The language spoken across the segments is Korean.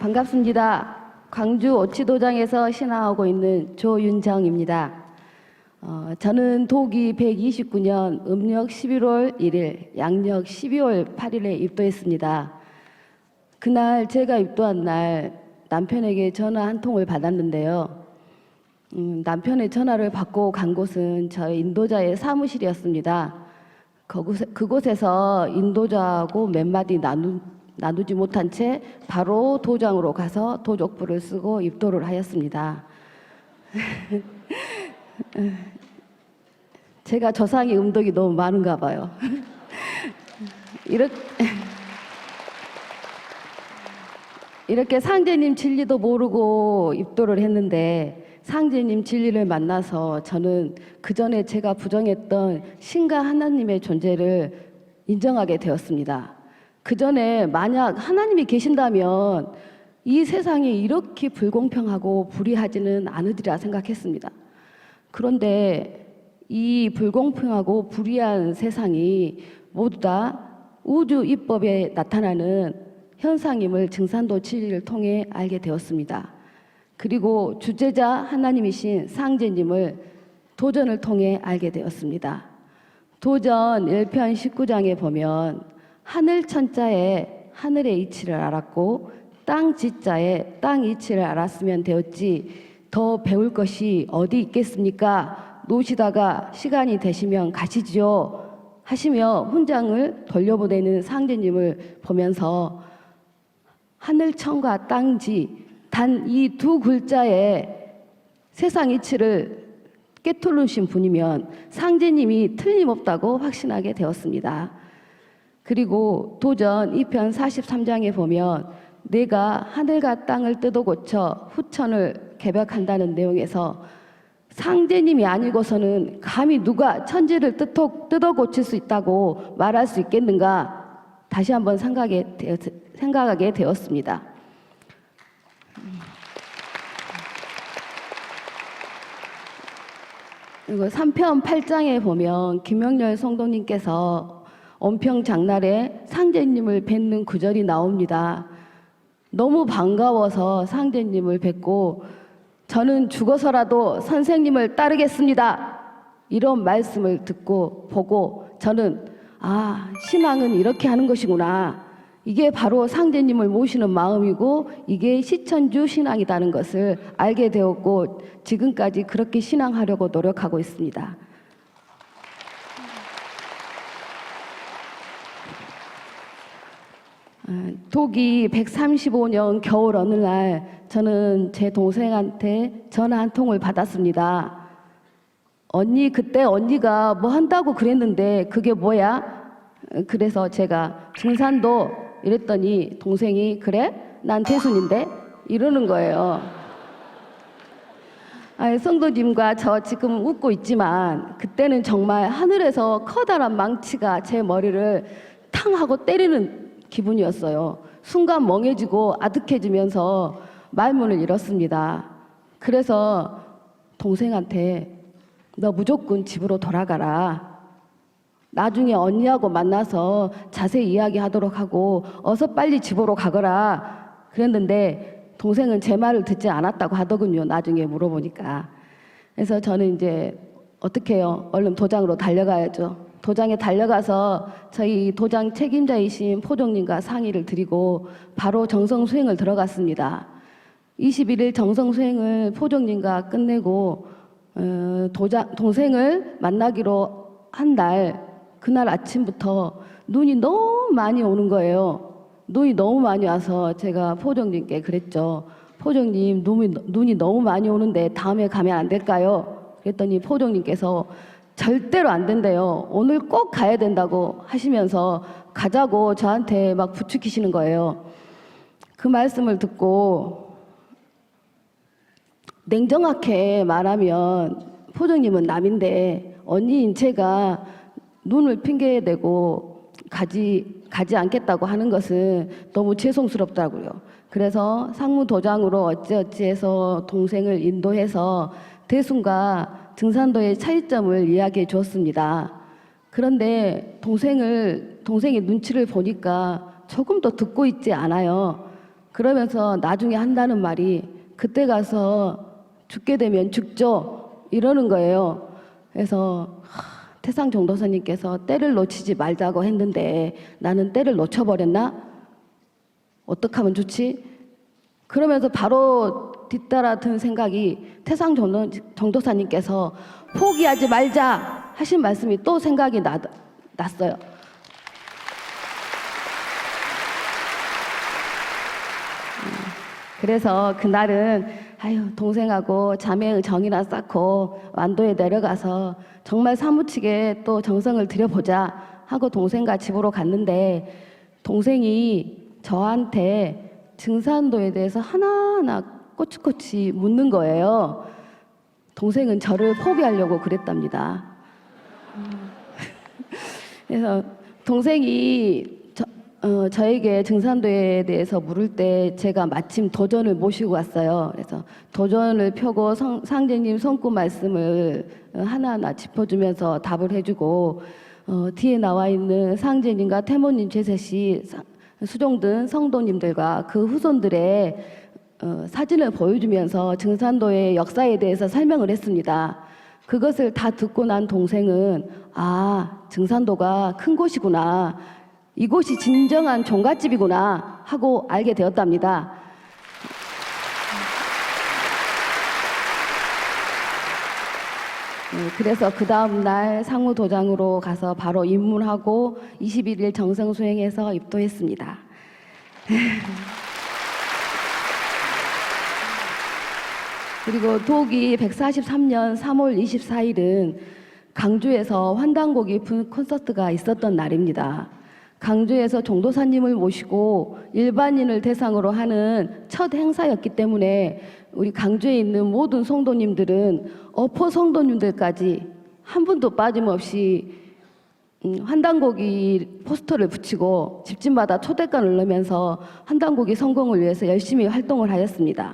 반갑습니다. 광주 오치도장에서 신앙하고 있는 조윤정입니다. 저는 도기 129년 음력 11월 1일, 양력 12월 8일에 입도했습니다. 그날 제가 입도한 날 남편에게 전화 한 통을 받았는데요. 남편의 전화를 받고 간 곳은 저희 인도자의 사무실이었습니다. 그곳에서 인도자하고 몇 마디 나누지 못한 채 바로 도장으로 가서 도족부를 쓰고 입도를 하였습니다. 제가 저상이 음덕이 너무 많은가 봐요. 이렇게 상제님 진리도 모르고 입도를 했는데 상제님 진리를 만나서 저는 그전에 제가 부정했던 신과 하나님의 존재를 인정하게 되었습니다. 그전에 만약 하나님이 계신다면 이 세상이 이렇게 불공평하고 불의하지는 않으리라 생각했습니다. 그런데 이 불공평하고 불의한 세상이 모두 다 우주 입법에 나타나는 현상임을 증산도 진리를 통해 알게 되었습니다. 그리고 주제자 하나님이신 상제님을 도전을 통해 알게 되었습니다. 도전 1편 19장에 보면 하늘 천자에 하늘의 이치를 알았고 땅 지자에 땅 이치를 알았으면 되었지 더 배울 것이 어디 있겠습니까? 노시다가 시간이 되시면 가시지요 하시며 훈장을 돌려보내는 상제님을 보면서 하늘천과 땅지 단 이 두 글자에 세상 이치를 깨뚫으신 분이면 상제님이 틀림없다고 확신하게 되었습니다. 그리고 도전 2편 43장에 보면 내가 하늘과 땅을 뜯어 고쳐 후천을 개벽한다는 내용에서 상제님이 아니고서는 감히 누가 천지를 뜯어 고칠 수 있다고 말할 수 있겠는가 다시 한번 생각하게 되었습니다. 그리고 3편 8장에 보면 김영렬 성도님께서 온평장날에 상제님을 뵙는 구절이 나옵니다. 너무 반가워서 상제님을 뵙고 저는 죽어서라도 선생님을 따르겠습니다. 이런 말씀을 듣고 보고 저는 신앙은 이렇게 하는 것이구나. 이게 바로 상제님을 모시는 마음이고 이게 시천주 신앙이라는 것을 알게 되었고 지금까지 그렇게 신앙하려고 노력하고 있습니다. 도기 135년 겨울 어느 날 저는 제 동생한테 전화 한 통을 받았습니다. 언니 그때 언니가 뭐 한다고 그랬는데 그게 뭐야? 그래서 제가 증산도 이랬더니 동생이 그래? 난 대순인데? 이러는 거예요. 성도님과 저 지금 웃고 있지만 그때는 정말 하늘에서 커다란 망치가 제 머리를 탕 하고 때리는 기분이었어요. 순간 멍해지고 아득해지면서 말문을 잃었습니다. 그래서 동생한테 너 무조건 집으로 돌아가라. 나중에 언니하고 만나서 자세히 이야기하도록 하고 어서 빨리 집으로 가거라. 그랬는데 동생은 제 말을 듣지 않았다고 하더군요. 나중에 물어보니까. 그래서 저는 이제 어떻게 해요? 얼른 도장으로 달려가야죠. 도장에 달려가서 저희 도장 책임자이신 포종님과 상의를 드리고 바로 정성 수행을 들어갔습니다. 21일 정성 수행을 포종님과 끝내고 동생을 만나기로 한 날 그날 아침부터 눈이 너무 많이 오는 거예요. 눈이 너무 많이 와서 제가 포종님께 그랬죠. 포종님 눈이 너무 많이 오는데 다음에 가면 안 될까요? 그랬더니 포종님께서 절대로 안 된대요. 오늘 꼭 가야 된다고 하시면서 가자고 저한테 막 부추기시는 거예요. 그 말씀을 듣고 냉정하게 말하면 포종님은 남인데 언니인 제가 눈을 핑계대고 가지 않겠다고 하는 것은 너무 죄송스럽다고요. 그래서 상무도장으로 어찌어찌해서 동생을 인도해서 대순과 증산도의 차이점을 이야기해 주었습니다. 그런데 동생의 눈치를 보니까 조금 더 듣고 있지 않아요. 그러면서 나중에 한다는 말이 그때 가서 죽게 되면 죽죠 이러는 거예요. 그래서 태상 정도사님께서 때를 놓치지 말자고 했는데 나는 때를 놓쳐버렸나? 어떻게 하면 좋지? 그러면서 바로 뒤따라 든 생각이 태상 정도사님께서 포기하지 말자 하신 말씀이 또 생각이 났어요. 그래서 그날은 동생하고 자매의 정이나 쌓고 완도에 내려가서 정말 사무치게 또 정성을 들여보자 하고 동생과 집으로 갔는데 동생이 저한테 증산도에 대해서 하나하나 꼬치꼬치 묻는 거예요. 동생은 저를 포기하려고 그랬답니다. 그래서 동생이 저에게 증산도에 대해서 물을 때 제가 마침 도전을 모시고 왔어요. 그래서 도전을 펴고 상제님 성구 말씀을 하나하나 짚어주면서 답을 해주고 뒤에 나와 있는 상제님과 태모님 제셋이 수종든 성도님들과 그 후손들의 사진을 보여주면서 증산도의 역사에 대해서 설명을 했습니다. 그것을 다 듣고 난 동생은 증산도가 큰 곳이구나. 이곳이 진정한 종갓집이구나 하고 알게 되었답니다. 그래서 그 다음날 상무도장으로 가서 바로 입문하고 21일 정성 수행해서 입도했습니다. 그리고 도기 143년 3월 24일은 강주에서 환단곡이 콘서트가 있었던 날입니다. 강주에서 종도사님을 모시고 일반인을 대상으로 하는 첫 행사였기 때문에 우리 강주에 있는 모든 성도님들은 어포 성도님들까지 한 분도 빠짐없이 환단곡이 포스터를 붙이고 집집마다 초대권을 넣으면서 환단곡이 성공을 위해서 열심히 활동을 하였습니다.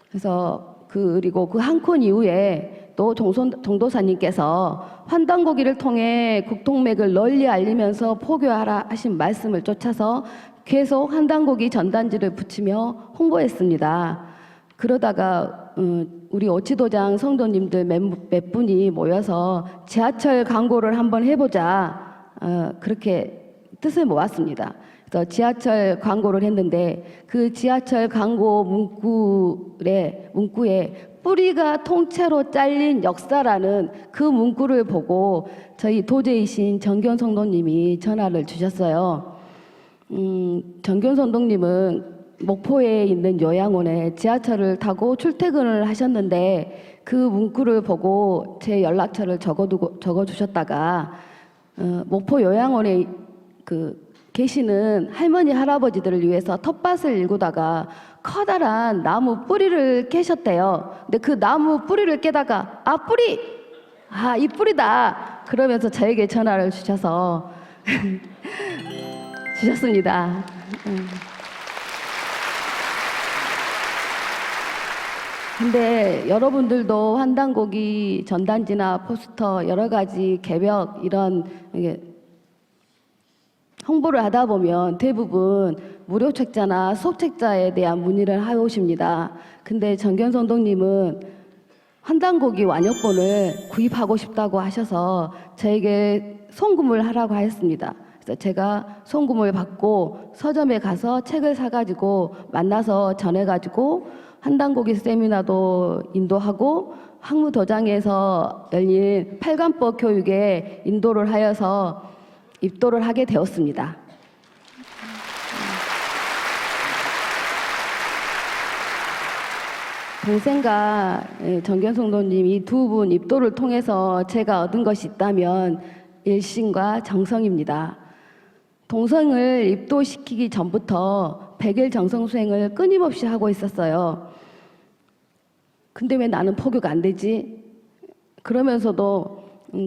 그래서 그리고 그 한 콘 이후에 또 정도사님께서 환단고기를 통해 국통맥을 널리 알리면서 포교하라 하신 말씀을 쫓아서 계속 환단고기 전단지를 붙이며 홍보했습니다. 그러다가 우리 오치도장 성도님들 몇 분이 모여서 지하철 광고를 한번 해보자 그렇게 뜻을 모았습니다. 그래서 지하철 광고를 했는데 그 지하철 광고 문구에 뿌리가 통째로 잘린 역사라는 그 문구를 보고 저희 도제이신 정견 성도님이 전화를 주셨어요. 정견 성도님은 목포에 있는 요양원에 지하철을 타고 출퇴근을 하셨는데 그 문구를 보고 제 연락처를 적어주셨다가 목포 요양원에 계시는 할머니 할아버지들을 위해서 텃밭을 일구다가 커다란 나무 뿌리를 깨셨대요. 근데 그 나무 뿌리를 깨다가 뿌리! 이 뿌리다! 그러면서 저에게 전화를 주셔서 주셨습니다. 근데 여러분들도 환단고기 전단지나 포스터 여러 가지 개벽 이런 홍보를 하다 보면 대부분 무료 책자나 수업책자에 대한 문의를 해오십니다. 근데 정견 성도님은 환단고기 완역본을 구입하고 싶다고 하셔서 저에게 송금을 하라고 하였습니다. 그래서 제가 송금을 받고 서점에 가서 책을 사가지고 만나서 전해가지고 환단고기 세미나도 인도하고 항무도장에서 열린 팔관법 교육에 인도를 하여서 입도를 하게 되었습니다. 동생과 정견 성도님 이 두 분 입도를 통해서 제가 얻은 것이 있다면 일심과 정성입니다. 동생을 입도시키기 전부터 100일 정성 수행을 끊임없이 하고 있었어요. 근데 왜 나는 포교가 안 되지? 그러면서도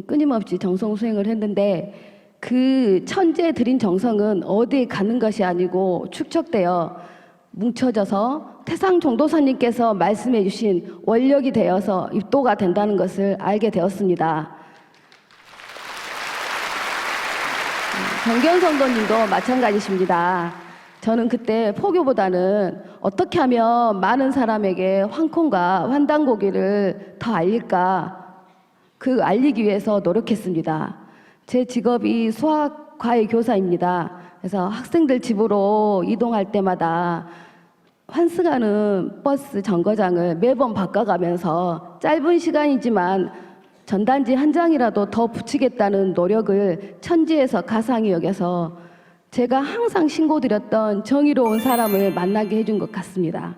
끊임없이 정성 수행을 했는데 그 천재 들인 정성은 어디에 가는 것이 아니고 축적되어 뭉쳐져서 태상 정도사님께서 말씀해 주신 원력이 되어서 입도가 된다는 것을 알게 되었습니다. 정견 성도님도 마찬가지십니다. 저는 그때 포교보다는 어떻게 하면 많은 사람에게 황콩과 환단고기를 더 알릴까, 그 알리기 위해서 노력했습니다. 제 직업이 수학 과외 교사입니다. 그래서 학생들 집으로 이동할 때마다 환승하는 버스 정거장을 매번 바꿔가면서 짧은 시간이지만 전단지 한 장이라도 더 붙이겠다는 노력을 천지에서 가상히 여겨서 제가 항상 신고드렸던 정의로운 사람을 만나게 해준 것 같습니다.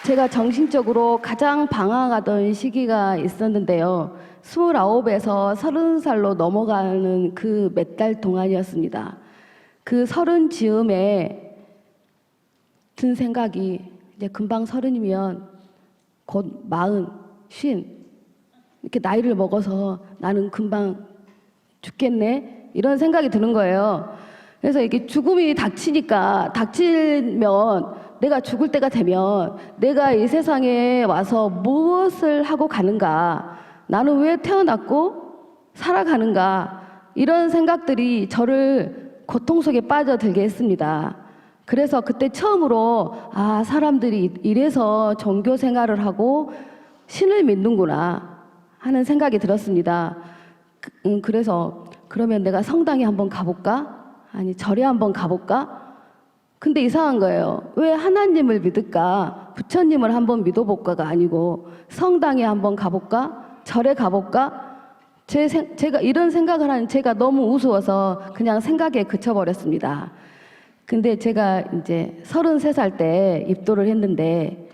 제가 정신적으로 가장 방황하던 시기가 있었는데요. 29에서 30살로 넘어가는 그 몇 달 동안이었습니다. 그 30 즈음에 든 생각이 이제 금방 30이면 곧 40, 50 이렇게 나이를 먹어서 나는 금방 죽겠네 이런 생각이 드는 거예요. 그래서 이렇게 죽음이 닥치면 내가 죽을 때가 되면 내가 이 세상에 와서 무엇을 하고 가는가, 나는 왜 태어났고 살아가는가, 이런 생각들이 저를 고통 속에 빠져들게 했습니다. 그래서 그때 처음으로 사람들이 이래서 종교 생활을 하고 신을 믿는구나 하는 생각이 들었습니다. 그래서 그러면 내가 성당에 한번 가볼까? 아니 절에 한번 가볼까? 근데 이상한 거예요. 왜 하나님을 믿을까? 부처님을 한번 믿어볼까가 아니고 성당에 한번 가볼까? 절에 가볼까? 제가 이런 생각을 하는 제가 너무 우스워서 그냥 생각에 그쳐버렸습니다. 근데 제가 이제 33살 때 입도를 했는데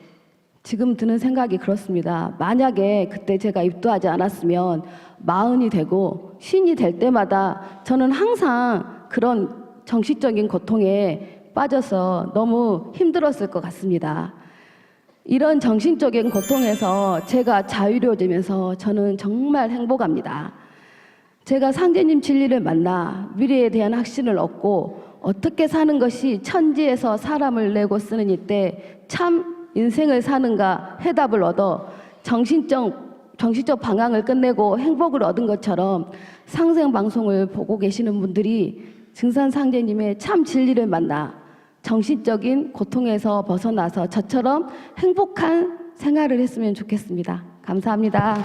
지금 드는 생각이 그렇습니다. 만약에 그때 제가 입도하지 않았으면 40이 되고 신이 될 때마다 저는 항상 그런 정신적인 고통에 빠져서 너무 힘들었을 것 같습니다. 이런 정신적인 고통에서 제가 자유로워지면서 저는 정말 행복합니다. 제가 상제님 진리를 만나 미래에 대한 확신을 얻고 어떻게 사는 것이 천지에서 사람을 내고 쓰는 이때 참 인생을 사는가 해답을 얻어 정신적 방황을 끝내고 행복을 얻은 것처럼 상생방송을 보고 계시는 분들이 증산상제님의 참 진리를 만나 정신적인 고통에서 벗어나서 저처럼 행복한 생활을 했으면 좋겠습니다. 감사합니다.